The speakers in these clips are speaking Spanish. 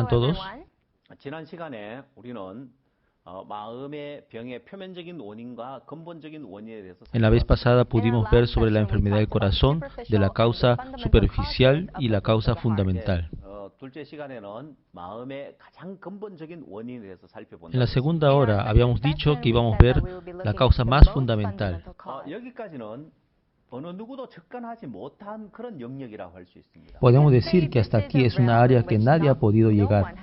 están todos? 지난 시간에 우리는 마음의 병의 표면적인 원인과 근본적인 원인에 대해서 En la vez pasada pudimos ver sobre la enfermedad del corazón, de la causa superficial y la causa fundamental. 둘째 시간에는 마음의 가장 근본적인 원인에 대해서 살펴본다. En la segunda hora habíamos dicho que íbamos a ver la causa más fundamental. 여기까지는 어느 누구도 접근하지 못한 그런 영역이라고 할 수 있습니다. Podemos decir que hasta aquí es una área que nadie ha podido llegar.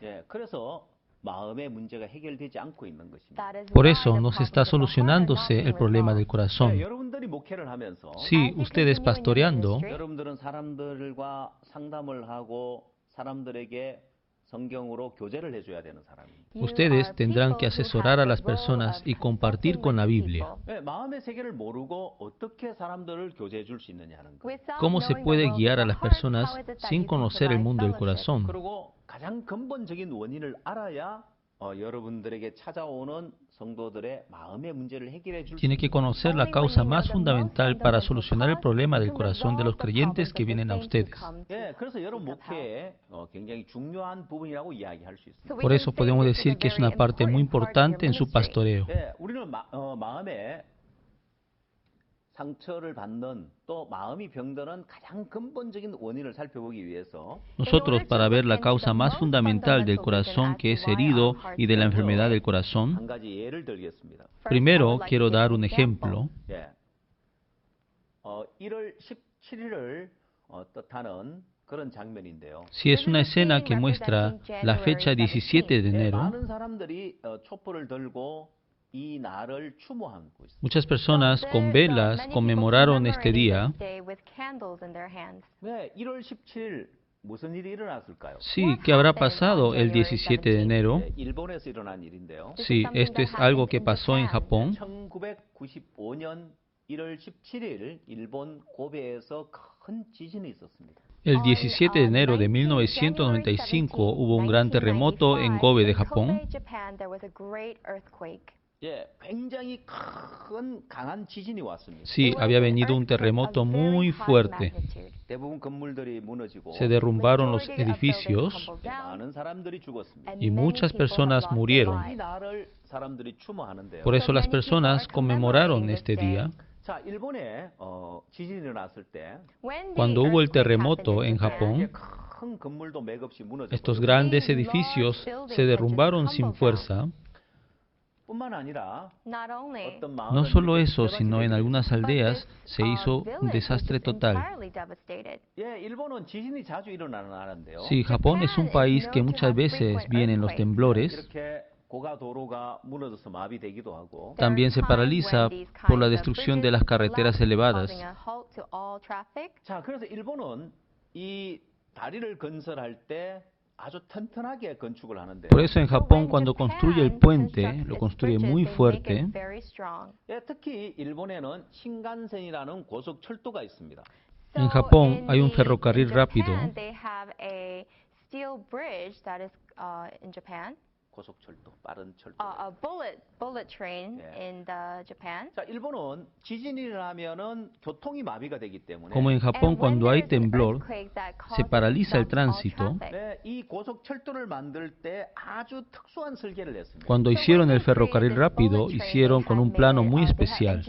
예, 그래서 마음의 문제가 해결되지 않고 있는 것입니다. Por eso no se está solucionándose el problema del corazón. 여러분들이 목회를 하면서 Sí, ustedes pastoreando, 여러분들은 사람들과 상담을 하고 사람들에게 성경으로 교제를 해줘야 되는 사람입니다. ustedes tendrán que asesorar a las personas y compartir con la Biblia. 마음의 세계를 모르고 어떻게 사람들을 교제해 줄 수 있느냐 하는 거예요. ¿Cómo se puede guiar a las personas sin conocer el mundo del corazón? 그리고 가장 근본적인 원인을 알아야 여러분들에게 찾아오는 성도들의 마음의 문제를 해결해 줄 수 Tiene que conocer la causa más fundamental para solucionar el problema del corazón de los creyentes que vienen a ustedes. 예, 그래서 여러분 목회에 굉장히 중요한 부분이라고 이야기할 수 있습니다. Por eso podemos decir que es una parte muy importante en su pastoreo. 예, 우리는 마음에 상처를 받는 또 마음이 병드는 가장 근본적인 원인을 살펴보기 위해서 Nosotros, para ver la causa más fundamental del corazón que es herido y de la enfermedad del 한 corazón, 가지 예를 들겠습니다. primero quiero dar un ejemplo. 예, 1월 17일을 뜻하는 그런 장면인데요. Si es una escena que muestra la fecha 17 de 예, enero, 많은 사람들이 촛불을 들고 이 날을 추모하고 있습니다. muchas personas con velas conmemoraron este día. 네, 1월 17일 무슨 일이 일어났을까요? Sí, ¿qué habrá pasado el 17 de enero? 네, 일본에서 일어난 일인데요. Sí, esto es algo que pasó en Japón. 1995년 1월 17일 일본 고베에서 큰 지진이 있었습니다. El 17 de enero de 1995 hubo un gran terremoto en Kobe de Japón. 예, 굉장히 큰 강한 지진이 왔습니다. Sí, había venido un terremoto muy fuerte. 대부분 건물들이 무너지고 Se derrumbaron los edificios 많은 사람들이 죽었습니다. y muchas personas murieron. 이 날을 사람들이 추모하는데요. Por eso las personas conmemoraron este día. 자, 일본에 지진이 일어났을 때 Cuando hubo el terremoto en Japón, 큰 건물도 맥없이 무너졌고 estos grandes edificios se derrumbaron sin fuerza. 뿐만 아니라 어떤 No solo eso, sino en algunas aldeas se hizo un desastre total. 예, 일본은 지진이 자주 일어나는 나라인데요. Sí, Japón es un país que muchas veces vienen los temblores. 이렇게 고가 도로가 무너져서 마비되기도 하고 También se paraliza por la destrucción de las carreteras elevadas. 자, 그래서 일본은 이 다리를 건설할 때 아주 튼튼하게 건축을 하는데 Por eso en Japón cuando construye el puente, lo construye muy fuerte. 예, 특히 일본에는 신간센이라는 고속철도가 있습니다. En Japón hay un ferrocarril rápido. 고속철도, 빠른 철도. A bullet train in Japan. 자, 일본은 지진이 일어나면은 교통이 마비가 되기 때문에 Como en Japón cuando hay temblor, se paraliza el tránsito. 네, 이 고속철도를 만들 때 아주 특수한 설계를 했습니다. Cuando hicieron el ferrocarril rápido, hicieron con un plano muy especial.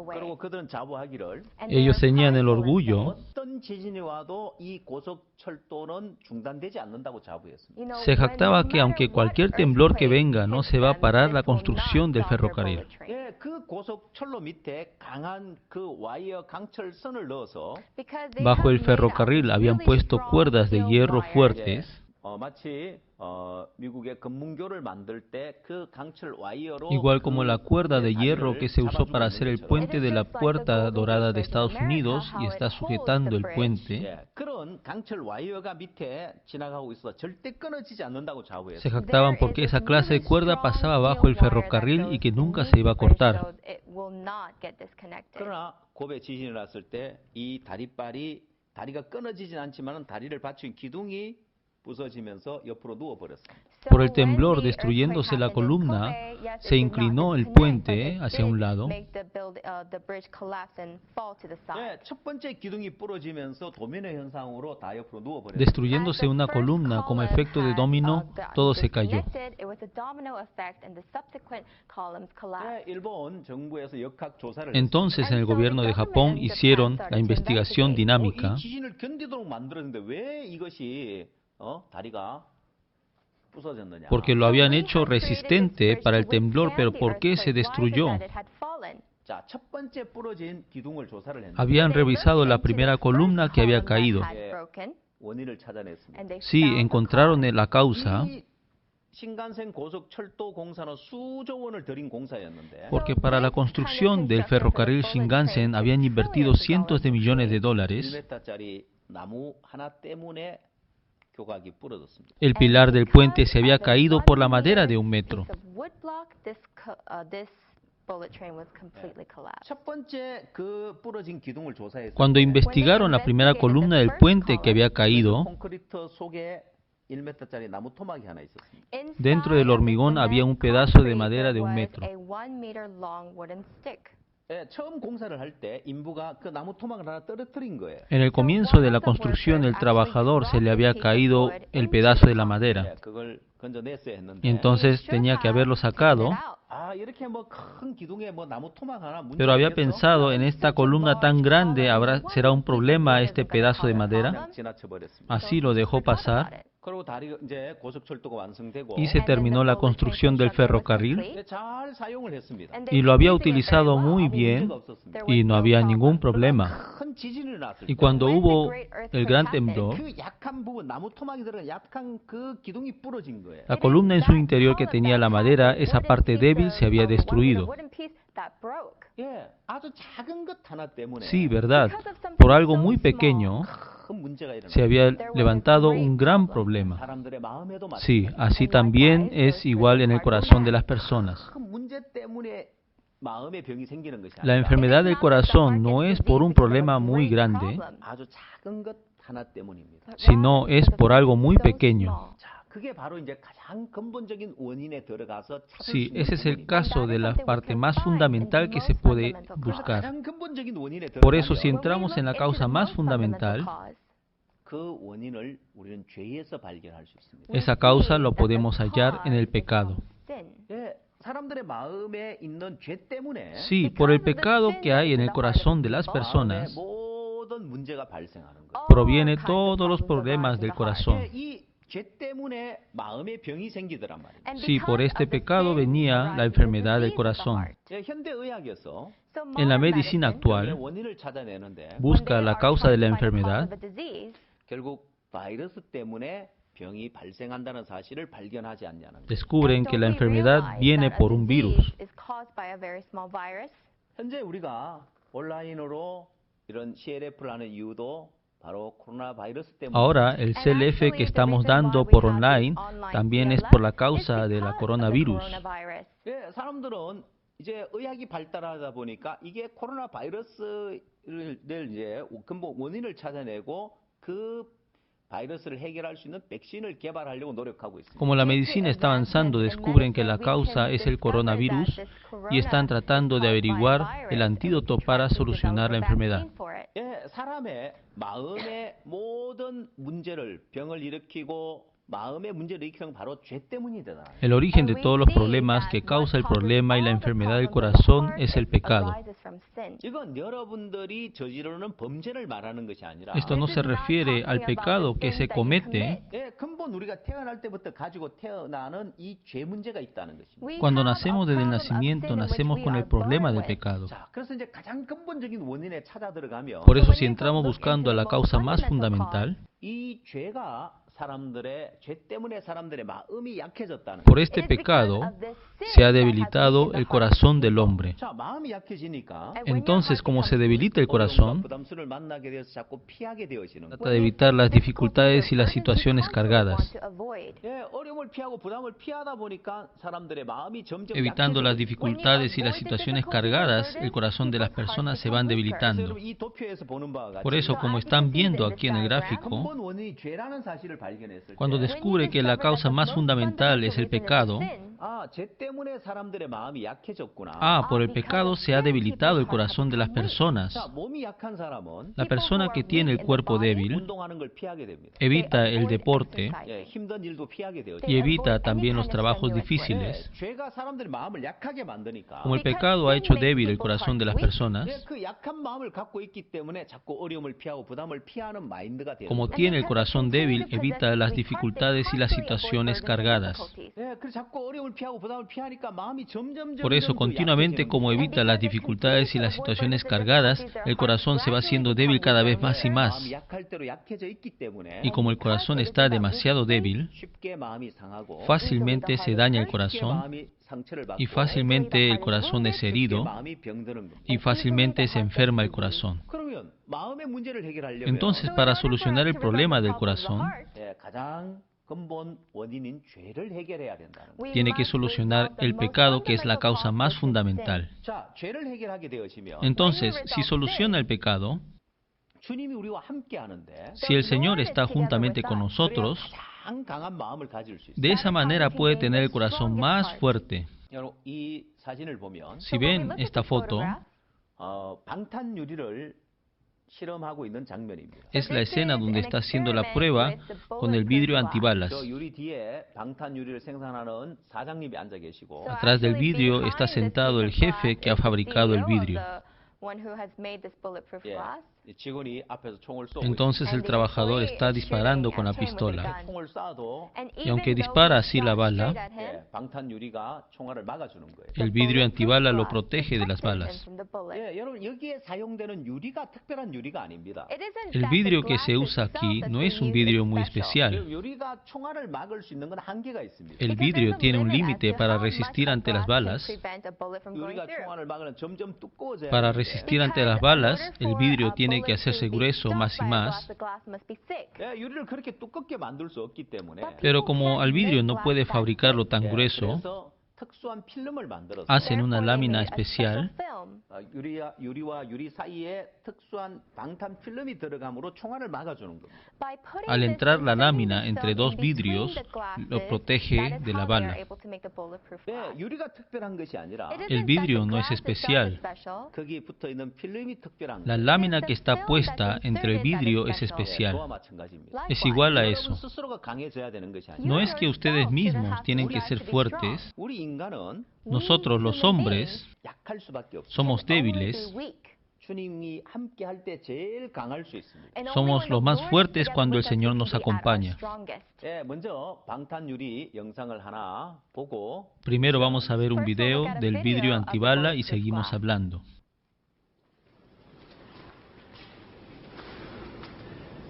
그리고 그들은 자부하기를 Ellos tenían el orgullo, 어떤 지진이 와도 이 고속철도는 중단되지 않는다고 자부했습니다. se jactaba que aunque cualquier temblor que venga, no se va a parar la construcción del ferrocarril. 예, 그 고속철로 밑에 강한 그 와이어 강철선을 넣어서 Bajo el ferrocarril habían puesto cuerdas de hierro fuertes. 마치 미국의 금문교를 만들 때 그 강철 와이어로 Igual como la cuerda de hierro que se usó para hacer el puente de la Puerta Dorada de Estados Unidos y está sujetando el puente. 예, 그런 강철 와이어가 밑에 지나가고 있어 절대 끊어지지 않는다고 자부했어요. Se jactaban porque esa clase de cuerda pasaba bajo el ferrocarril y que nunca se iba a cortar. 그러나 고베 지진이 났을 때 이 다리가 끊어지진 않지만 다리를 받친 기둥이 부서지면서 옆으로 누워버렸습니다. Por el temblor destruyéndose la columna, se inclinó el puente hacia un lado. 첫 번째 기둥이 부러지면서 도미노 현상으로 다 옆으로 누워버렸어요. Destruyéndose una columna como efecto de dominó, todo se cayó. 일본 정부에서 역학 조사를 Entonces, en el gobierno de Japón hicieron la investigación dinámica. 이 지진을 견디도록 만들었는데 왜 이것이 다리가 부서졌느냐? Porque lo habían hecho resistente para el temblor, pero ¿por qué se destruyó? 자, 첫 번째 부러진 기둥을 조사를 했는데 Habían revisado la primera columna que había caído. 원인을 찾아냈습니다. Sí, encontraron la causa, 이 신간센 고속철도 공사는 수조 원을 들인 공사였는데 porque para la construcción del ferrocarril Shinkansen habían invertido cientos de millones de dólares. 1m짜리 나무 하나 때문에 교각이 부러졌습니다. El pilar del puente se había caído por la madera de 1 metro. 첫 번째 그 부러진 기둥을 조사했을 Cuando 때 investigaron la primera columna del puente que había caído, 콘크리트 속에 1m짜리 나무 토막이 하나 있었습니다. dentro del hormigón había un pedazo de madera de 1 metro. 처음 공사를 할 때 인부가 그 나무 토막을 하나 떨어뜨린 거예요. En el comienzo de la construcción, el trabajador se le había caído el pedazo de la madera, 그걸 건져냈어야 했는데 y entonces tenía que haberlo sacado. 아, 이렇게 뭐 큰 기둥에 뭐 나무 토막 하나 문제 Pero había 있겠어? pensado, en esta columna tan grande, ¿será un problema este pedazo de madera? 그냥 지나쳐 버렸습니다. Así lo dejó pasar 그리고 다리가 이제 고속철도가 완성되고 y se terminó la construcción del ferrocarril 잘 사용을 했습니다. y lo había utilizado muy bien 문제가 없었습니다. y no había ningún problema. 큰 지진이 났을 Y 때 cuando hubo el gran temblor, 그 약한 부분 나무 토막이 들어간 약한 그 기둥이 부러진 거예요. la columna en su interior que tenía la madera, esa parte débil se había destruido. 예, 아주 작은 것 하나 때문에 Sí, verdad. Por algo muy pequeño 큰 문제가 일어났어요. se había levantado un gran problema. 사람들의 마음에도 Sí, así también es igual en el corazón de las personas. 큰 문제 때문에 마음의 병이 생기는 것이 La 아니라 enfermedad del corazón no es por un problema muy grande, 아주 작은 것 하나 때문입니다. sino es por algo muy pequeño. 자, 그게 바로 이제 가장 근본적인 원인에 들어가서 찾을 Sí, 수 있는 ese es el 부분입니다. caso de la parte más fundamental que se puede buscar. 가장 근본적인 원인에 Por eso, si 들어가면 entramos en la causa más fundamental, 그 원인을 우리는 죄에서 발견할 수 있습니다. esa causa lo podemos hallar en el pecado. 예, 사람들의 마음에 있는 죄 때문에 Sí, por el pecado que hay en el corazón de las 마음에 personas, 모든 문제가 발생하는 거예요. proviene todos los problemas del corazón. 예, 이죄 때문에 마음의 병이 생기더란 말이에요. Sí, por este pecado venía la enfermedad del corazón. 예, 현대 의학에서 En la medicina actual, 원인을 찾아내는데 busca la causa de la enfermedad. 결국 바이러스 때문에 병이 발생한다는 사실을 발견하지 않냐는 거예요. Descubren que la enfermedad viene por un virus. 현재 우리가 온라인으로 이런 CLF를 하는 이유도 바로 코로나 바이러스 때문에 Ahora, el CLF que estamos dando por online también es por la causa de la coronavirus. 예, 사람들은 이제 의학이 발달하다 보니까 이게 코로나 바이러스를 이제 근본 원인을 찾아내고 그 바이러스를 해결할 수 있는 백신을 개발하려고 노력하고 있습니다. Como la medicina está avanzando, descubren que la causa es el coronavirus y están tratando de averiguar el antídoto para solucionar la enfermedad. 예, 사람의 마음의 모든 문제를 병을 일으키고 마음의 문제를 일으키는 건 바로 죄 때문이다. El origen de todos los problemas que causa el problema y la enfermedad del corazón es el pecado. 이건 여러분들이 저지르는 범죄를 말하는 것이 아니라 Esto no se refiere al pecado que se comete 예, 근본 우리가 태어날 때부터 가지고 태어나는 이 죄 문제가 있다는 것입니다. cuando nacemos desde el nacimiento, nacemos con el problema del pecado. 자, 그래서 이제 가장 근본적인 원인에 찾아 들어가면 Por eso, si entramos buscando a la causa más fundamental, 이 죄가 사람들의 죄 때문에 사람들의 마음이 약해졌다는 por este pecado se ha debilitado el corazón del hombre. 자, 마음이 약해지니까 Entonces, como se debilita el corazón, 부담스러움을 만나게 돼서 자꾸 피하게 되어지는 trata de evitar las dificultades y las situaciones cargadas. 예, 어려움을 피하고 부담을 피하다 보니까 사람들의 마음이 점점 Evitando las dificultades y las situaciones cargadas, el corazón de las personas se van debilitando. 이 도표에서 보는 바와 같이 Por eso, como están viendo aquí en el gráfico, 근본 원인이 죄라는 사실을 발견했을 cuando 때 descubre que la causa más fundamental es el pecado, Por el pecado se ha debilitado el corazón de las personas. La persona que tiene el cuerpo débil evita el deporte y evita también los trabajos difíciles. Como el pecado ha hecho débil el corazón de las personas, como tiene el corazón débil, evita las dificultades y las situaciones cargadas. Por eso, continuamente, como evita las dificultades y las situaciones cargadas, el corazón se va haciendo débil cada vez más y más. Y como el corazón está demasiado débil, fácilmente se daña el corazón, y fácilmente el corazón es herido, y fácilmente se enferma el corazón. Entonces, para solucionar el problema del corazón, tiene que solucionar el pecado, que es la causa más fundamental. Entonces, si soluciona el pecado, si el Señor está juntamente con nosotros, de esa manera puede tener el corazón más fuerte. Si ven esta foto, es la escena donde está haciendo la prueba con el vidrio antibalas. Atrás del vidrio está sentado el jefe que ha fabricado el vidrio. Entonces el trabajador está disparando con la pistola. Y aunque dispara así la bala, el vidrio antibala lo protege de las balas. El vidrio que se usa aquí no es un vidrio muy especial. El vidrio tiene un límite para resistir ante las balas. Para resistir ante las balas, el vidrio tiene que hacerse grueso más y más. Pero como al vidrio no puede fabricarlo tan grueso, hacen una lámina especial al entrar la lámina entre dos vidrios, lo protege de la bala. El vidrio no es especial. La lámina que está puesta entre el vidrio es especial. Es igual a eso. No es que ustedes mismos tienen que ser fuertes. Nosotros los hombres somos débiles. Somos los más fuertes cuando el Señor nos acompaña. Primero vamos a ver un video del vidrio antibala y seguimos hablando.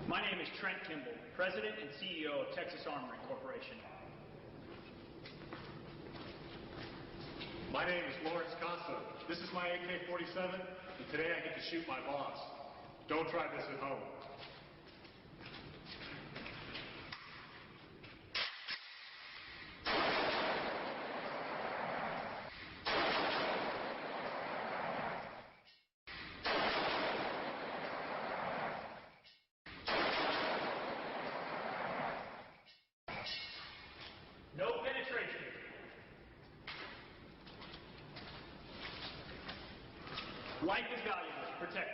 My name is Trent Kimball, President and CEO of Texas Armory Corporation. My name is Lawrence Costa. This is my AK-47, and today I get to shoot my boss. Don't try this at home. No penetration. Life is valuable. Protect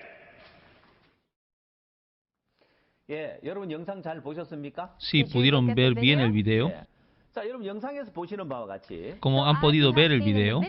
it. 여러분 영상 잘 보셨습니까? Sí, ¿pudieron ver bien el video? 자, 여러분 영상에서 보시는 바와 같이 Como han podido ver el video,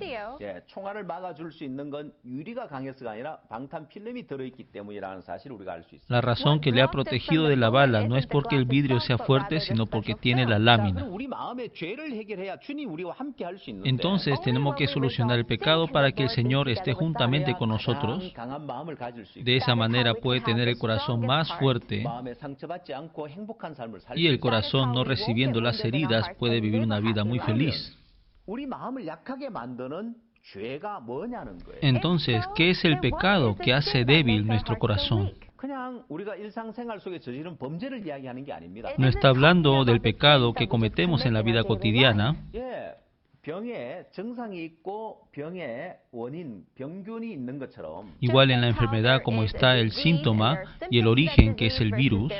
총알을 막아줄 수 있는 건 유리가 강해서가 아니라 방탄 필름이 들어있기 때문이라는 사실을 우리가 알 수 있습니다. la razón que le ha protegido de la bala no es porque el vidrio sea fuerte, sino porque tiene la lámina. 우리 마음의 죄를 해결해야 주님 우리와 함께 할 수 있는데 Entonces tenemos que solucionar el pecado para que el Señor esté juntamente con nosotros. 강한 마음을 가질 수 있고 De esa manera puede tener el corazón más fuerte 마음에 상처받지 않고 행복한 삶을 살 y el corazón, no recibiendo las heridas, puede vivir una vida muy feliz. 우리 마음을 약하게 만드는 죄가 뭐냐는 거예요. Entonces, ¿qué es el pecado que hace débil nuestro corazón? 그냥 우리가 일상생활 속에 저지른 범죄를 이야기하는 게 아닙니다. No está hablando del pecado que cometemos en la vida cotidiana. 예, 병에 증상이 있고 병의 원인, 병균이 있는 것처럼 Igual en la enfermedad como está el síntoma y el origen, que es el virus.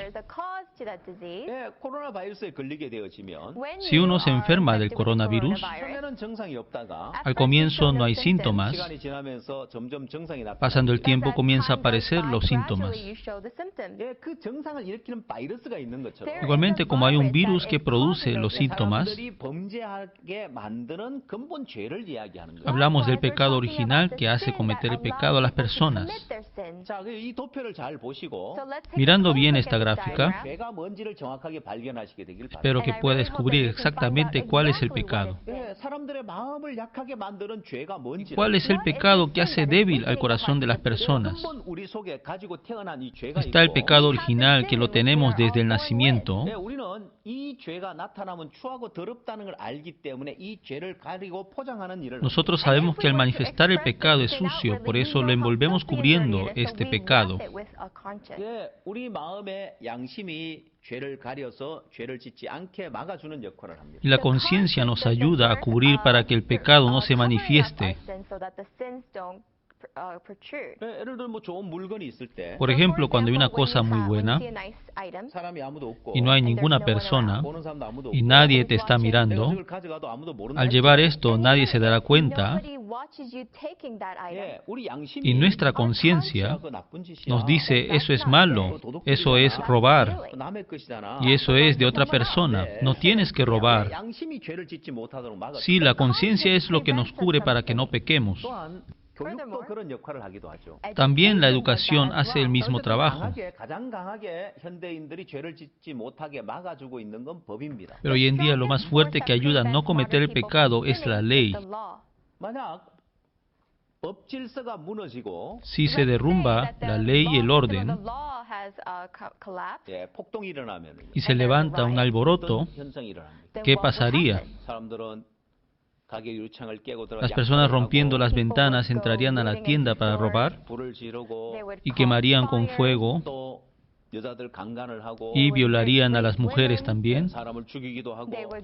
예, 코로나 바이러스에 걸리게 되어지면 Si uno se enferma del coronavirus, Al comienzo no hay síntomas. Pasando el tiempo comienza a aparecer los síntomas. Igualmente, como hay un virus que produce los síntomas, hablamos del pecado original que hace cometer el pecado a las personas. Mirando bien esta gráfica, espero que pueda descubrir exactamente cuál es el pecado. ¿Cuál es el pecado que hace débil al corazón de las personas? Está el pecado original que lo tenemos desde el nacimiento. Nosotros sabemos que al manifestar el pecado es sucio, por eso lo envolvemos cubriendo este pecado. Y la conciencia nos ayuda a cubrir para que el pecado no se manifieste. Por ejemplo, cuando hay una cosa muy buena y no hay ninguna persona y nadie te está mirando, al llevar esto nadie se dará cuenta y nuestra conciencia nos dice eso es malo, eso es robar y eso es de otra persona, no tienes que robar. Sí, la conciencia es lo que nos cubre para que no pequemos. También la educación hace el mismo trabajo. Pero hoy en día lo más fuerte que ayuda a no cometer el pecado es la ley. Si se derrumba la ley y el orden y se levanta un alboroto, ¿qué pasaría? Las personas rompiendo las ventanas entrarían a la tienda para robar y quemarían con fuego y violarían a las mujeres también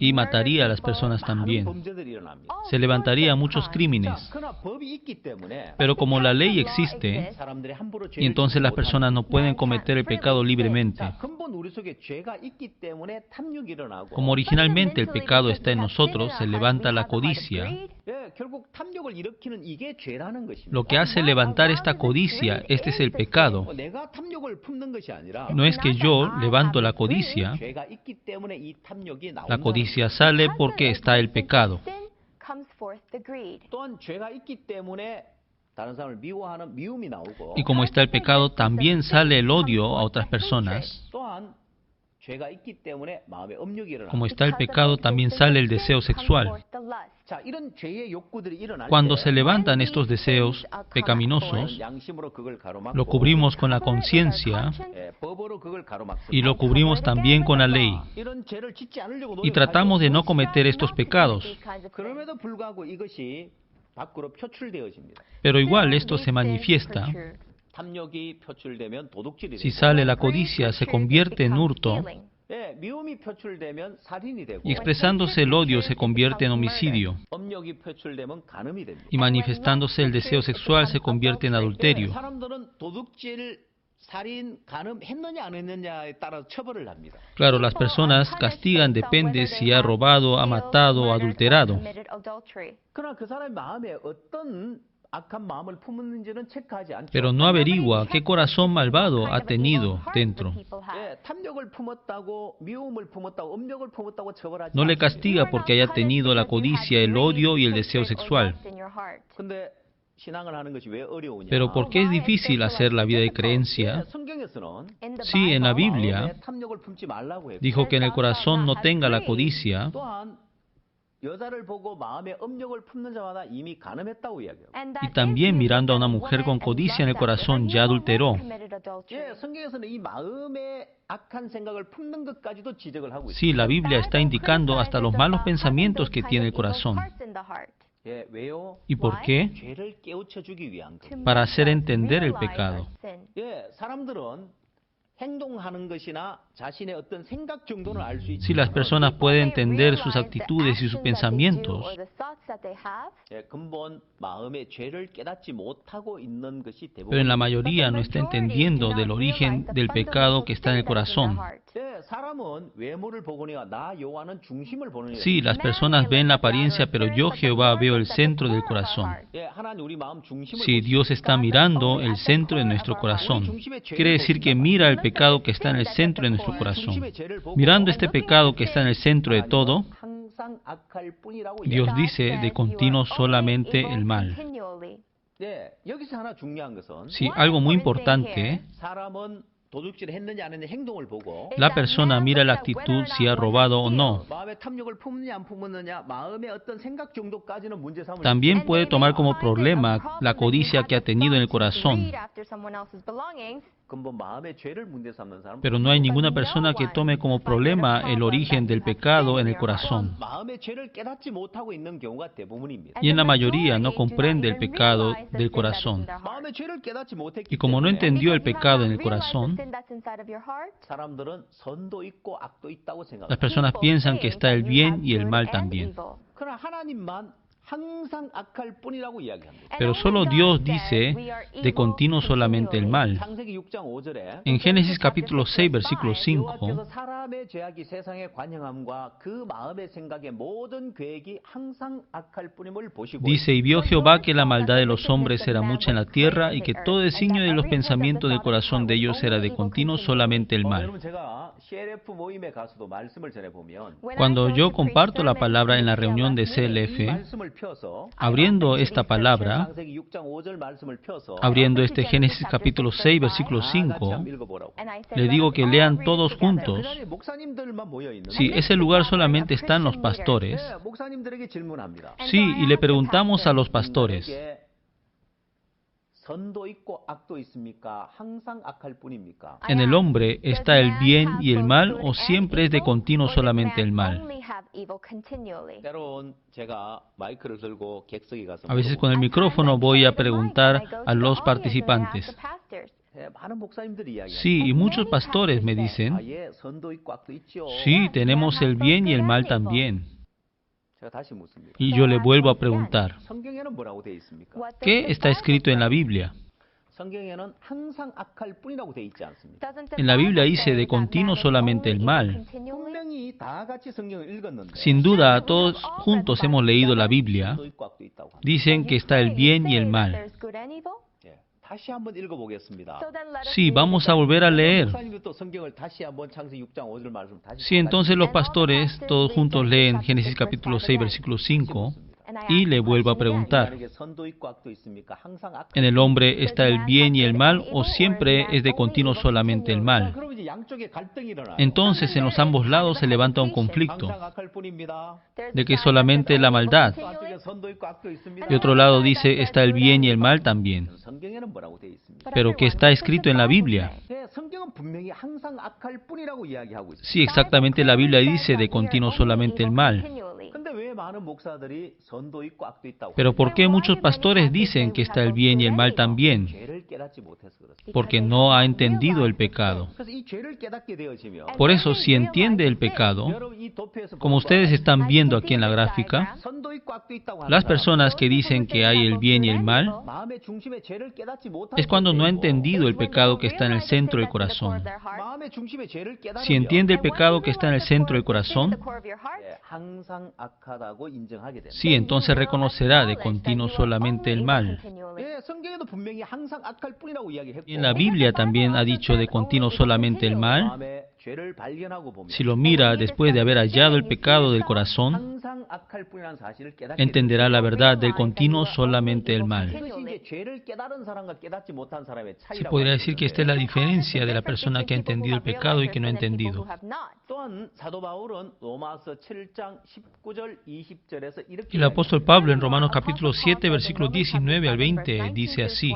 y mataría a las personas también. Se levantarían muchos crímenes. Pero como la ley existe, y entonces las personas no pueden cometer el pecado libremente. Como originalmente el pecado está en nosotros, se levanta la codicia. Lo que hace levantar esta codicia, este es el pecado. No es que yo levanto la codicia sale porque está el pecado. Y como está el pecado, también sale el odio a otras personas. Como está el pecado, también sale el deseo sexual. Cuando se levantan estos deseos pecaminosos, lo cubrimos con la conciencia y lo cubrimos también con la ley. Y tratamos de no cometer estos pecados. Pero igual esto se manifiesta. Si sale la codicia, se convierte en hurto. Y expresándose el odio se convierte en homicidio. Y manifestándose el deseo sexual se convierte en adulterio. Claro, las personas castigan depende si ha robado, ha matado, ha adulterado. Pero no averigua qué corazón malvado ha tenido dentro. No le castiga porque haya tenido la codicia, el odio y el deseo sexual. Pero ¿por qué es difícil hacer la vida de creencia? Sí, en la Biblia dijo que en el corazón no tenga la codicia. Y también mirando a una mujer con codicia en el corazón ya adulteró. Sí, la Biblia está indicando hasta los malos pensamientos que tiene el corazón. ¿Y por qué? Para hacer entender el pecado. Si las personas pueden entender sus actitudes y sus pensamientos, pero en la mayoría no está entendiendo del origen del pecado que está en el corazón. Sí, las personas ven la apariencia, pero yo, Jehová, veo el centro del corazón. Sí, Dios está mirando el centro de nuestro corazón. Quiere decir que mira el pecado que está en el centro de nuestro corazón. Mirando este pecado que está en el centro de todo, Dios dice de continuo solamente el mal. Sí, algo muy importante. La persona mira la actitud si ha robado o no. También puede tomar como problema la codicia que ha tenido en el corazón. Pero no hay ninguna persona que tome como problema el origen del pecado en el corazón. Y en la mayoría no comprende el pecado del corazón. Y como no entendió el pecado en el corazón, las personas piensan que está el bien y el mal también. Pero solo Dios dice de continuo solamente el mal. En Génesis capítulo 6, versículo 5, dice, y vio Jehová que la maldad de los hombres era mucha en la tierra y que todo designio de los pensamientos del corazón de ellos era de continuo solamente el mal. Cuando yo comparto la palabra en la reunión de CLF, abriendo esta palabra, abriendo este Génesis capítulo 6, versículo 5, le digo que lean todos juntos. Sí, ese lugar solamente están los pastores. Sí, y le preguntamos a los pastores, ¿en el hombre está el bien y el mal o siempre es de continuo solamente el mal? A veces con el micrófono voy a preguntar a los participantes. Sí, y muchos pastores me dicen, sí, tenemos el bien y el mal también. Y yo le vuelvo a preguntar, ¿qué está escrito en la Biblia? En la Biblia dice de continuo solamente el mal. Sin duda, todos juntos hemos leído la Biblia. Dicen que está el bien y el mal. Sí, vamos a volver a leer. Sí, entonces los pastores todos juntos leen Génesis capítulo 6, versículo 5, y le vuelvo a preguntar, ¿en el hombre está el bien y el mal o siempre es de continuo solamente el mal? Entonces en los ambos lados se levanta un conflicto de que solamente la maldad. Y otro lado dice, está el bien y el mal también. Pero ¿qué está escrito en la Biblia? Sí, exactamente la Biblia dice de continuo solamente el mal. Pero ¿por qué muchos pastores dicen que está el bien y el mal también? Porque no ha entendido el pecado. Por eso, si entiende el pecado, como ustedes están viendo aquí en la gráfica, las personas que dicen que hay el bien y el mal, es cuando no ha entendido el pecado que está en el centro del corazón. Si entiende el pecado que está en el centro del corazón, sí, entonces reconocerá de continuo solamente el mal. Y en la Biblia también ha dicho de continuo solamente el mal. Si lo mira después de haber hallado el pecado del corazón, entenderá la verdad del continuo solamente el mal. Se podría decir que esta es la diferencia de la persona que ha entendido el pecado y que no ha entendido. Y el apóstol Pablo en Romanos capítulo 7, versículos 19 al 20 dice así,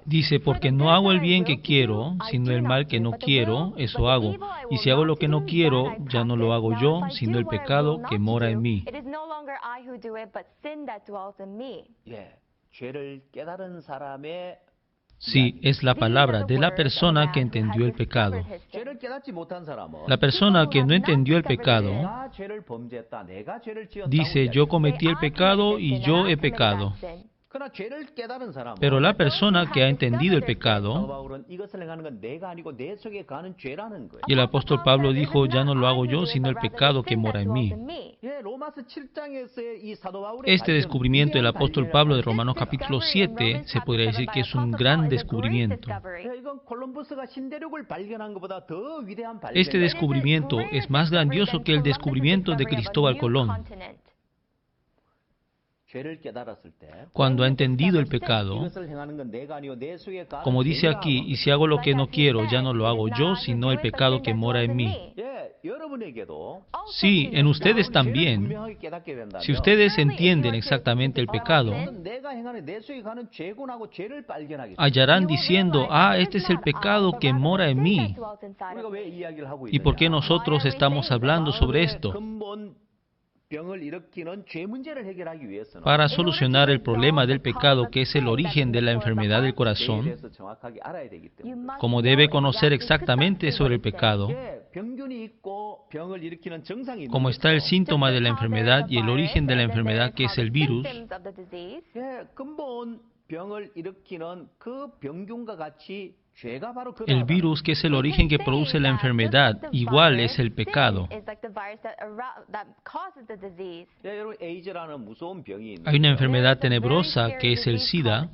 Dice, porque no hago el bien que quiero, sino el mal que no quiero, eso hago. Y si hago lo que no quiero, ya no lo hago yo, sino el pecado que mora en mí. Sí, es la palabra de la persona que entendió el pecado. La persona que no entendió el pecado dice, yo cometí el pecado y yo he pecado. Pero la persona que ha entendido el pecado, y el apóstol Pablo dijo, ya no lo hago yo, sino el pecado que mora en mí. Este descubrimiento del apóstol Pablo de Romanos capítulo 7 se podría decir que es un gran descubrimiento. Este descubrimiento es más grandioso que el descubrimiento de Cristóbal Colón. Cuando ha entendido el pecado, como dice aquí, y si hago lo que no quiero, ya no lo hago yo, sino el pecado que mora en mí. Sí, en ustedes también. Si ustedes entienden exactamente el pecado, hallarán diciendo, este es el pecado que mora en mí. ¿Y por qué nosotros estamos hablando sobre esto? Para solucionar el problema del pecado, que es el origen de la enfermedad del corazón, como debe conocer exactamente sobre el pecado, como está el síntoma de la enfermedad y el origen de la enfermedad, que es el virus, el virus, que es el origen que produce la enfermedad, igual es el pecado. Hay una enfermedad tenebrosa que es el SIDA.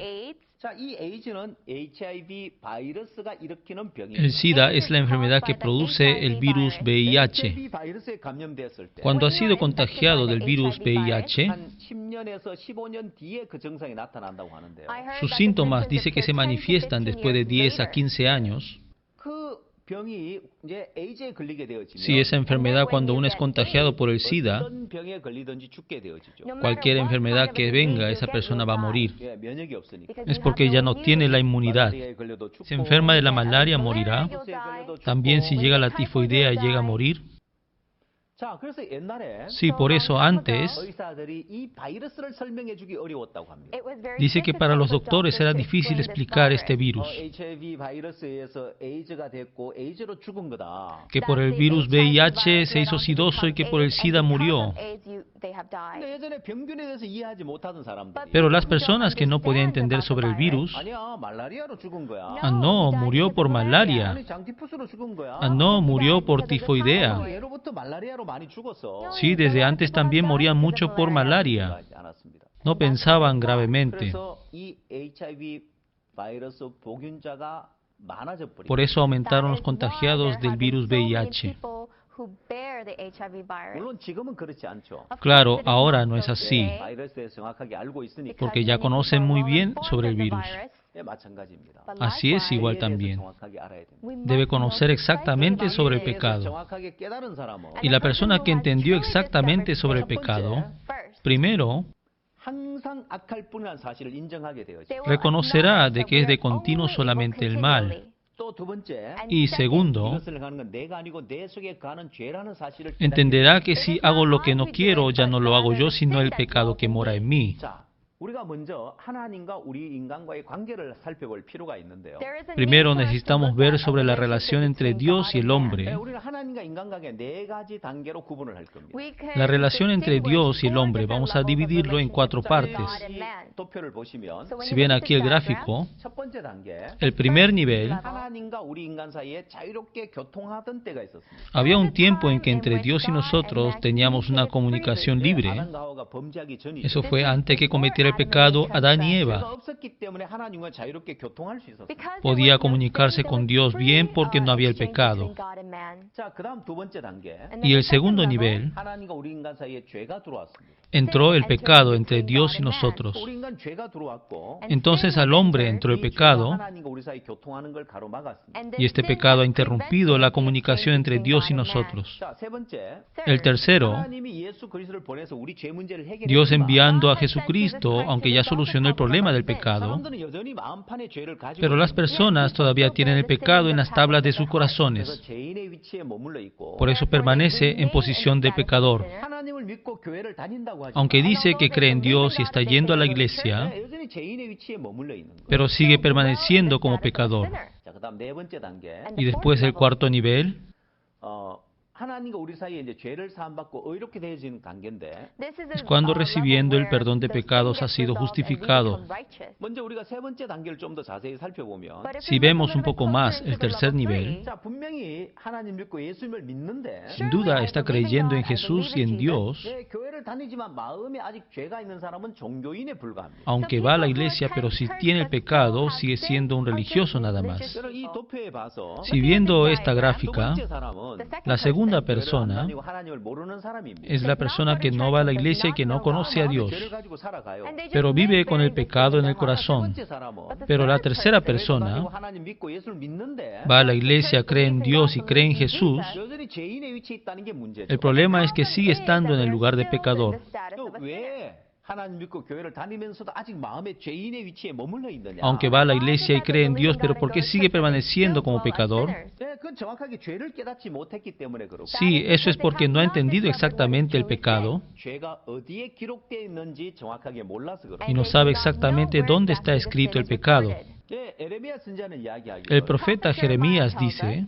El SIDA es la enfermedad que produce el virus VIH. Cuando ha sido contagiado del virus VIH, sus síntomas dice que se manifiestan después de 10 a 15 años. Si esa enfermedad, cuando uno es contagiado por el SIDA, cualquier enfermedad que venga, esa persona va a morir. Es porque ya no tiene la inmunidad. Si se enferma de la malaria, morirá. También si llega la tifoidea, llega a morir. Sí, por eso antes dice que para los doctores era difícil explicar este virus, que por el virus VIH se hizo sidoso y que por el SIDA murió. Pero las personas que no podían entender sobre el virus, no, murió por malaria. No, murió por tifoidea. Sí, desde antes también morían mucho por malaria. No pensaban gravemente. Por eso aumentaron los contagiados del virus VIH. Claro, ahora no es así, porque ya conocen muy bien sobre el virus. Así es igual también. Debe conocer exactamente sobre el pecado. Y la persona que entendió exactamente sobre el pecado, primero, reconocerá de que es de continuo solamente el mal. Y segundo, entenderá que si hago lo que no quiero, ya no lo hago yo, sino el pecado que mora en mí. Primero necesitamos ver sobre la relación entre Dios y el hombre. La relación entre Dios y el hombre, vamos a dividirlo en 4 partes. Si ven aquí el gráfico, el primer nivel, había un tiempo en que entre Dios y nosotros teníamos una comunicación libre. Eso fue antes que cometiera el pecado Adán y Eva. Podía comunicarse con Dios bien porque no había el pecado. Y el segundo nivel entró el pecado entre Dios y nosotros. Entonces al hombre entró el pecado, y este pecado ha interrumpido la comunicación entre Dios y nosotros. El tercero, Dios enviando a Jesucristo, aunque ya solucionó el problema del pecado, pero las personas todavía tienen el pecado en las tablas de sus corazones. Por eso permanece en posición de pecador. Aunque dice que cree en Dios y está yendo a la iglesia, pero sigue permaneciendo como pecador. Y después el cuarto nivel, es cuando recibiendo el perdón de pecados ha sido justificado. Si vemos un poco más el tercer nivel, sin duda está creyendo en Jesús y en Dios, aunque va a la iglesia, pero si tiene el pecado, sigue siendo un religioso nada más. Si viendo esta gráfica, la segunda persona es la persona que no va a la iglesia y que no conoce a Dios, pero vive con el pecado en el corazón. Pero la tercera persona va a la iglesia, cree en Dios y cree en Jesús. El problema es que sigue estando en el lugar de pecador. Aunque va a la iglesia y cree en Dios, pero ¿por qué sigue permaneciendo como pecador? Sí, eso es porque no ha entendido exactamente el pecado y no sabe exactamente dónde está escrito el pecado. El profeta Jeremías dice: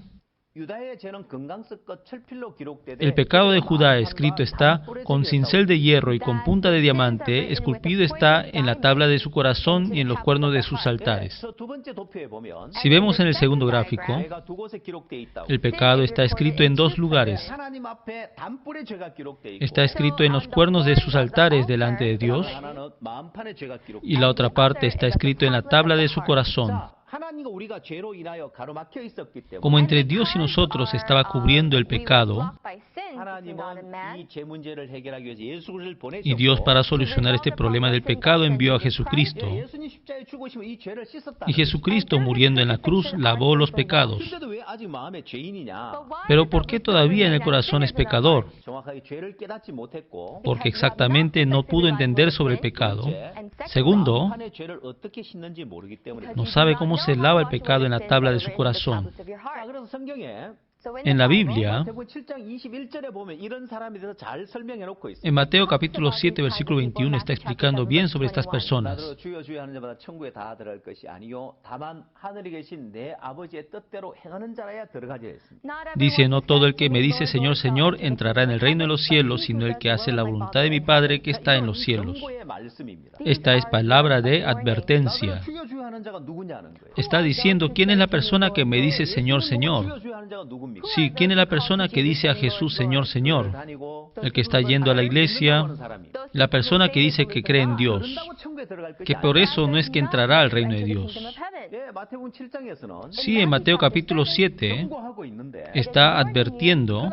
el pecado de Judá escrito está con cincel de hierro y con punta de diamante, esculpido está en la tabla de su corazón y en los cuernos de sus altares. Si vemos en el segundo gráfico, el pecado está escrito en dos lugares. Está escrito en los cuernos de sus altares delante de Dios, y la otra parte está escrito en la tabla de su corazón. Como entre Dios y nosotros estaba cubriendo el pecado, y Dios, para solucionar este problema del pecado, envió a Jesucristo. Y Jesucristo, muriendo en la cruz, lavó los pecados. Pero ¿por qué todavía en el corazón es pecador? Porque exactamente no pudo entender sobre el pecado. Segundo, no sabe cómo se lava el pecado en la tabla de su corazón. En la Biblia, en Mateo capítulo 7, versículo 21, está explicando bien sobre estas personas. Dice: no todo el que me dice Señor, Señor, entrará en el reino de los cielos, sino el que hace la voluntad de mi Padre que está en los cielos. Esta es palabra de advertencia. Está diciendo: ¿quién es la persona que me dice Señor, Señor? Sí, ¿quién es la persona que dice a Jesús Señor, Señor? El que está yendo a la iglesia, la persona que dice que cree en Dios, que por eso no es que entrará al reino de Dios. Sí, en Mateo capítulo 7 está advirtiendo: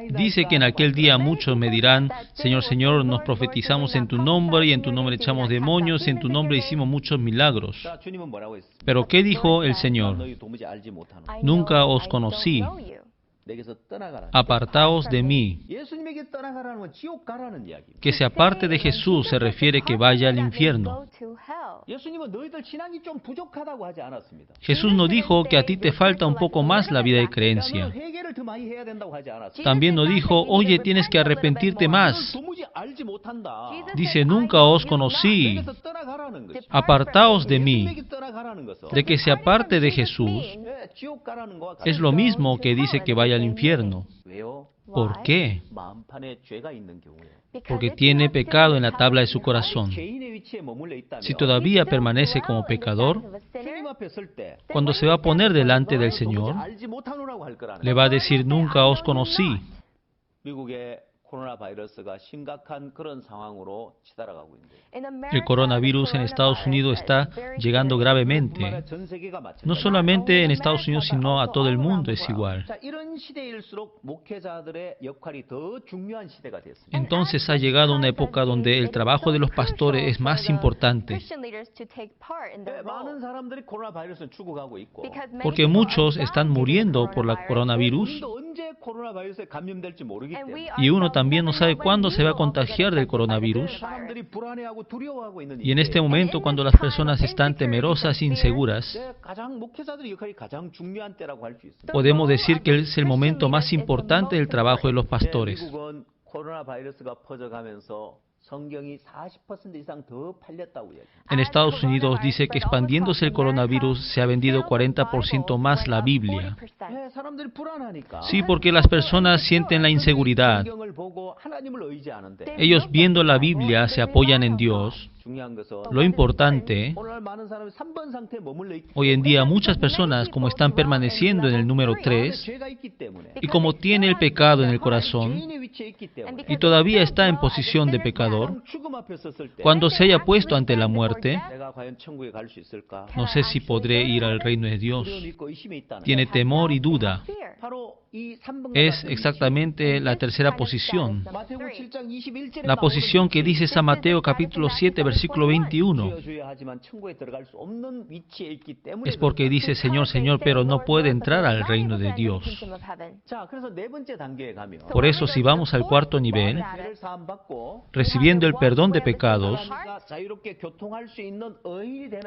dice que en aquel día muchos me dirán: Señor, Señor, nos profetizamos en tu nombre, y en tu nombre echamos demonios, y en tu nombre hicimos muchos milagros. Pero ¿qué dijo el Señor? Nunca os conocí. Apartaos de mí. Que se aparte de Jesús se refiere que vaya al infierno. Jesús no dijo que a ti te falta un poco más la vida de creencia. También no dijo: oye, tienes que arrepentirte más. Dice: nunca os conocí. Apartaos de mí. De que se aparte de Jesús es lo mismo que dice que vaya al infierno. ¿Por qué? Porque tiene pecado en la tabla de su corazón. Si todavía permanece como pecador, cuando se va a poner delante del Señor, le va a decir: nunca os conocí. El coronavirus en Estados Unidos está llegando gravemente. No solamente en Estados Unidos, sino a todo el mundo es igual. Entonces ha llegado una época donde el trabajo de los pastores es más importante. Porque muchos están muriendo por la coronavirus y uno también no sabe cuándo se va a contagiar del coronavirus. Y en este momento, cuando las personas están temerosas e inseguras, podemos decir que es el momento más importante del trabajo de los pastores. En Estados Unidos dice que expandiéndose el coronavirus se ha vendido 40% más la Biblia. Sí, porque las personas sienten la inseguridad. Ellos viendo la Biblia se apoyan en Dios. Lo importante, hoy en día muchas personas, como están permaneciendo en el número 3, y como tiene el pecado en el corazón, y todavía está en posición de pecador, cuando se haya puesto ante la muerte, no sé si podré ir al reino de Dios. Tiene temor y duda. Es exactamente la tercera posición. La posición que dice San Mateo capítulo 7, versículo 21. Es porque dice, Señor, Señor, pero no puede entrar al reino de Dios. Por eso, si vamos al cuarto nivel, recibiendo el perdón de pecados,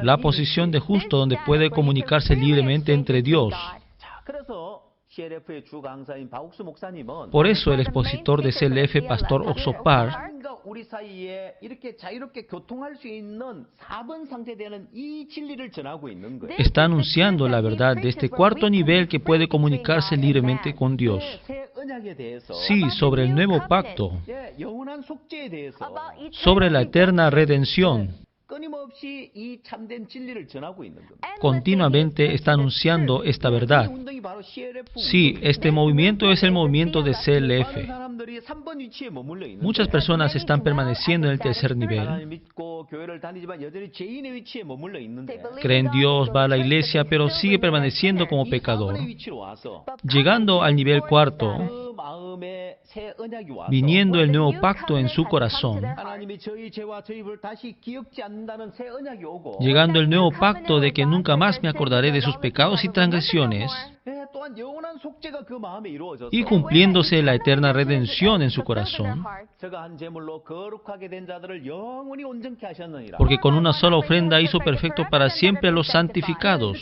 la posición de justo donde puede comunicarse libremente entre Dios. Por eso el expositor de CLF, Pastor Oxopar, está anunciando la verdad de este cuarto nivel que puede comunicarse libremente con Dios. Sí, sobre el nuevo pacto, sobre la eterna redención. Continuamente está anunciando esta verdad. Sí, este movimiento es el movimiento de CLF. Muchas personas están permaneciendo en el tercer nivel. Cree en Dios, va a la iglesia, pero sigue permaneciendo como pecador. Llegando al nivel cuarto, viniendo el nuevo pacto en su corazón, llegando el nuevo pacto de que nunca más me acordaré de sus pecados y transgresiones, y cumpliéndose la eterna redención en su corazón, porque con una sola ofrenda hizo perfecto para siempre a los santificados.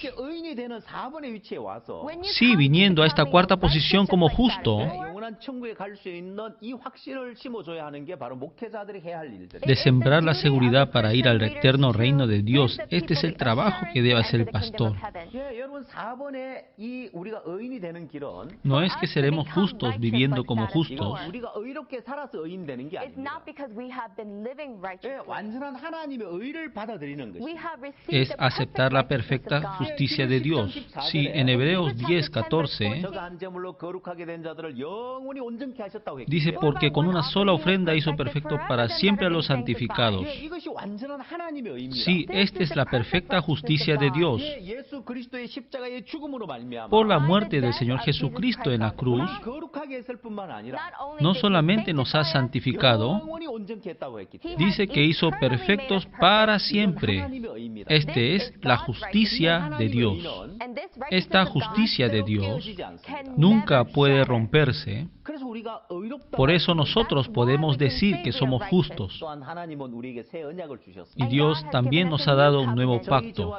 Sí, viniendo a esta cuarta posición como justo, de sembrar la seguridad para ir al eterno reino de Dios. Este es el trabajo que debe hacer el pastor. No es que seremos justos viviendo como justos. Es aceptar la perfecta justicia de Dios. Sí, en Hebreos 10:14 dice, porque con una sola ofrenda hizo perfecto para siempre a los santificados. Sí, esta es la perfecta justicia de Dios. Por la muerte del Señor Jesucristo en la cruz, no solamente nos ha santificado, dice que hizo perfectos para siempre. Este es la justicia de Dios. Esta justicia de Dios nunca puede romperse. Por eso nosotros podemos decir que somos justos. Y Dios también nos ha dado un nuevo pacto.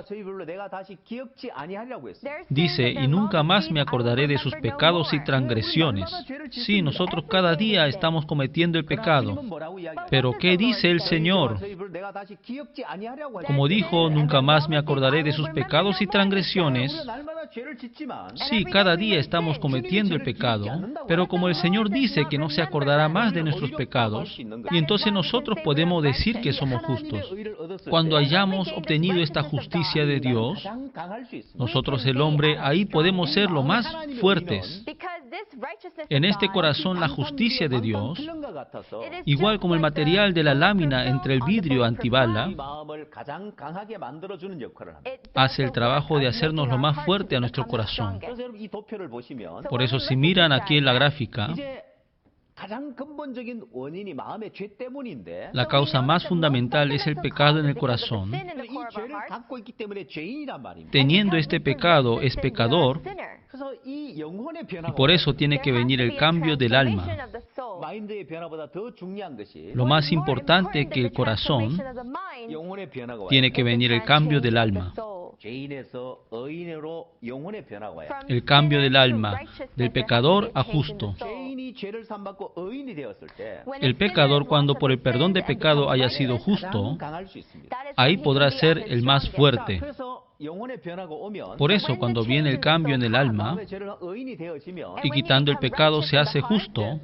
Dice, y nunca más me acordaré de sus pecados y transgresiones. Sí, nosotros cada día estamos cometiendo el pecado. Pero ¿qué dice el Señor? Como dijo, nunca más me acordaré de sus pecados y transgresiones. Sí, cada día estamos cometiendo el pecado. Pero como el Señor dice que no se acordará más de nuestros pecados, y entonces nosotros podemos decir que somos justos. Cuando hayamos obtenido esta justicia de Dios, nosotros el hombre, ahí podemos ser lo más fuertes. En este corazón la justicia de Dios, igual como el material de la lámina entre el vidrio antibala, hace el trabajo de hacernos lo más fuerte a nuestro corazón. Por eso, si miran aquí en la gráfica, la causa más fundamental es el pecado en el corazón. Teniendo este pecado, es pecador, y por eso tiene que venir el cambio del alma. Lo más importante que el corazón, tiene que venir el cambio del alma. El cambio del alma, del pecador a justo. El pecador, cuando por el perdón de pecado haya sido justo, ahí podrá ser el más fuerte. Por eso, cuando viene el cambio en el alma, y quitando el pecado se hace justo,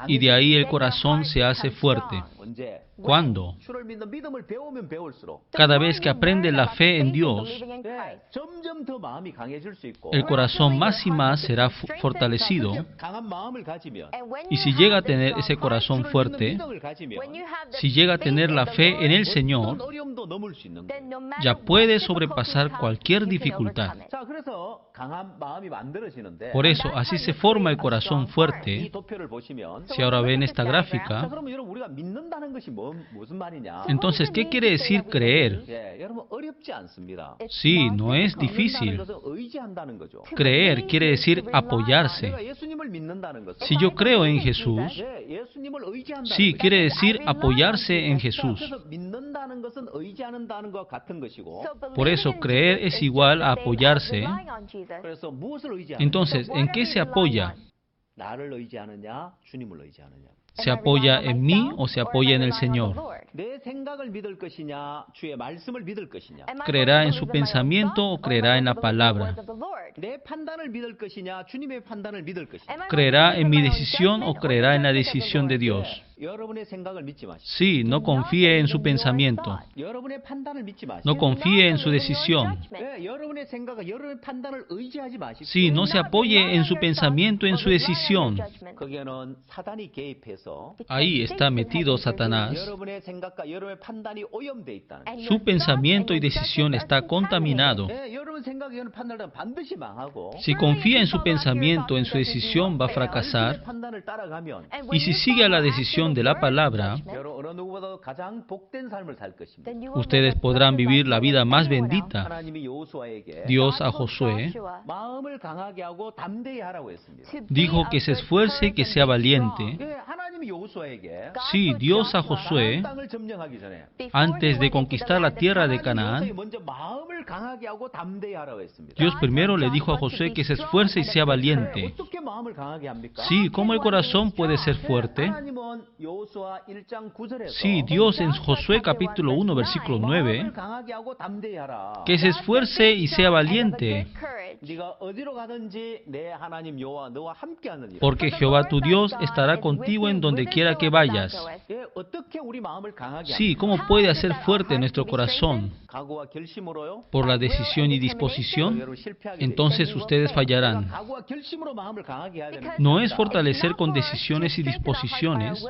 y de ahí el corazón se hace fuerte. ¿Cuándo? Cada vez que aprende la fe en Dios, el corazón más y más será fortalecido. Y si llega a tener ese corazón fuerte, si llega a tener la fe en el Señor, ya puede sobrepasar cualquier dificultad. Por eso, así se forma el corazón fuerte. Si ahora ven esta gráfica, entonces, ¿qué quiere decir creer? Sí, no es difícil. Creer quiere decir apoyarse. Si yo creo en Jesús, sí, quiere decir apoyarse en Jesús. Por eso, creer es igual a apoyarse. Entonces, ¿en qué se apoya? ¿Se apoya en mí o se apoya en el Señor? ¿Creerá en su pensamiento o creerá en la palabra? ¿Creerá en mi decisión o creerá en la decisión de Dios? Sí, no confíe en su pensamiento. No confíe en su decisión. Sí, no se apoye en su pensamiento, en su decisión. Ahí está metido Satanás. Su pensamiento y decisión está contaminado. Si confía en su pensamiento, en su decisión, va a fracasar. Y si sigue a la decisión de la palabra, ustedes podrán vivir la vida más bendita. Dios a Josué dijo que se esfuerce y que sea valiente. Sí, Dios a Josué, antes de conquistar la tierra de Canaán, Dios primero le dijo a Josué que se esfuerce y sea valiente. Sí, ¿cómo el corazón puede ser fuerte? Sí, Dios en Josué capítulo 1, versículo 9, que se esfuerce y sea valiente, porque Jehová tu Dios estará contigo en donde quiera que vayas. Sí, ¿cómo puede hacer fuerte nuestro corazón? Por la decisión y disposición. Entonces ustedes fallarán. No es fortalecer con decisiones y disposiciones.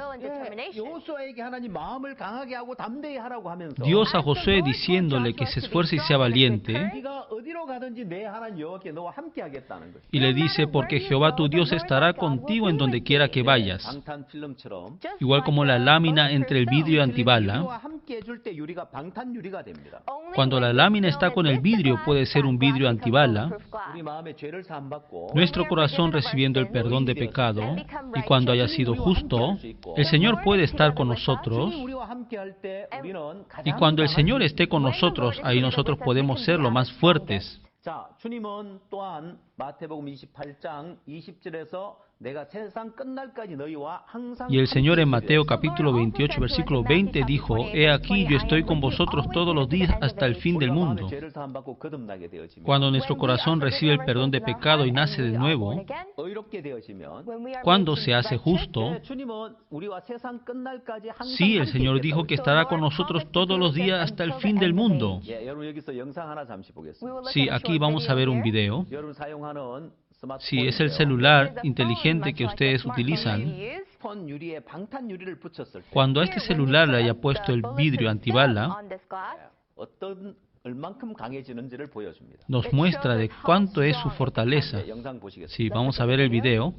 Dios a Josué diciéndole que se esfuerce y sea valiente, y le dice, porque Jehová tu Dios estará contigo en donde quiera que vayas. Igual como la lámina entre el vidrio antibala, cuando la lámina está con el vidrio, puede ser un vidrio antibala. Nuestro corazón recibiendo el perdón de pecado, y cuando haya sido justo, el Señor puede estar con nosotros. Y cuando el Señor esté con nosotros, ahí nosotros podemos ser lo más fuertes. Y el Señor en Mateo capítulo 28, versículo 20 dijo, He aquí yo estoy con vosotros todos los días hasta el fin del mundo. Cuando nuestro corazón recibe el perdón de pecado y nace de nuevo, cuando se hace justo, sí, el Señor dijo que estará con nosotros todos los días hasta el fin del mundo. Sí, aquí vamos a ver un video. Si es el celular inteligente que ustedes utilizan, cuando a este celular le haya puesto el vidrio antibala, nos muestra de cuánto es su fortaleza. Sí, vamos a ver el video.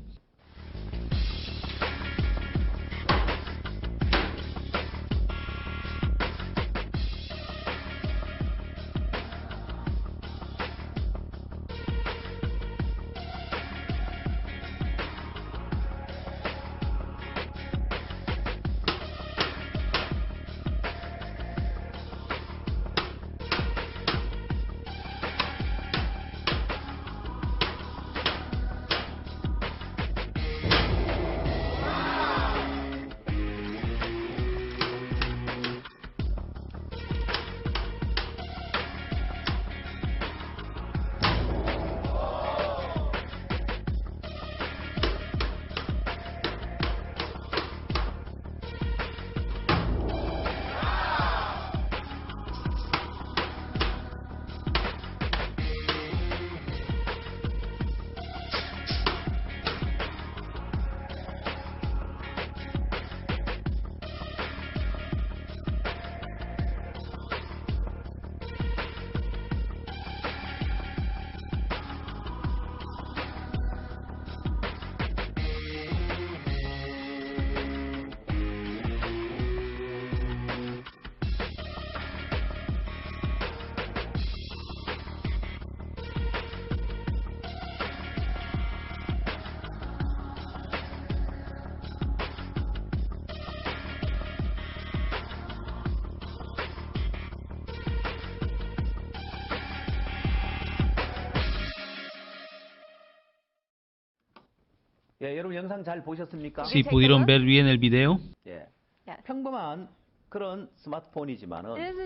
Si pudieron ver bien el video.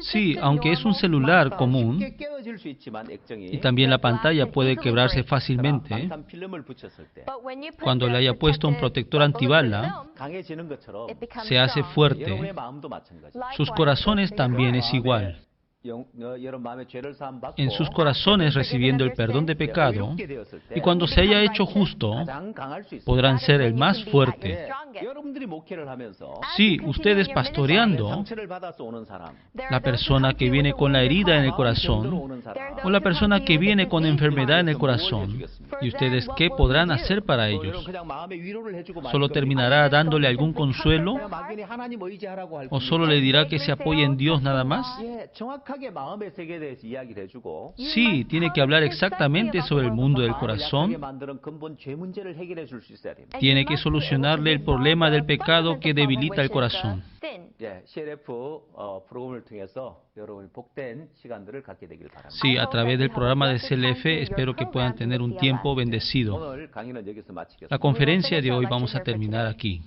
Sí, aunque es un celular común y también la pantalla puede quebrarse fácilmente, cuando le haya puesto un protector antibala, se hace fuerte. Sus corazones también es igual. En sus corazones recibiendo el perdón de pecado, y cuando se haya hecho justo, podrán ser el más fuerte. Sí, ustedes pastoreando, la persona que viene con la herida en el corazón, o la persona que viene con enfermedad en el corazón, ¿y ustedes qué podrán hacer para ellos? ¿Solo terminará dándole algún consuelo? ¿O solo le dirá que se apoye en Dios nada más? Sí, tiene que hablar exactamente sobre el mundo del corazón. Tiene que solucionarle el problema del pecado que debilita el corazón. Sí, a través del programa de CLF espero que puedan tener un tiempo bendecido. La conferencia de hoy vamos a terminar aquí.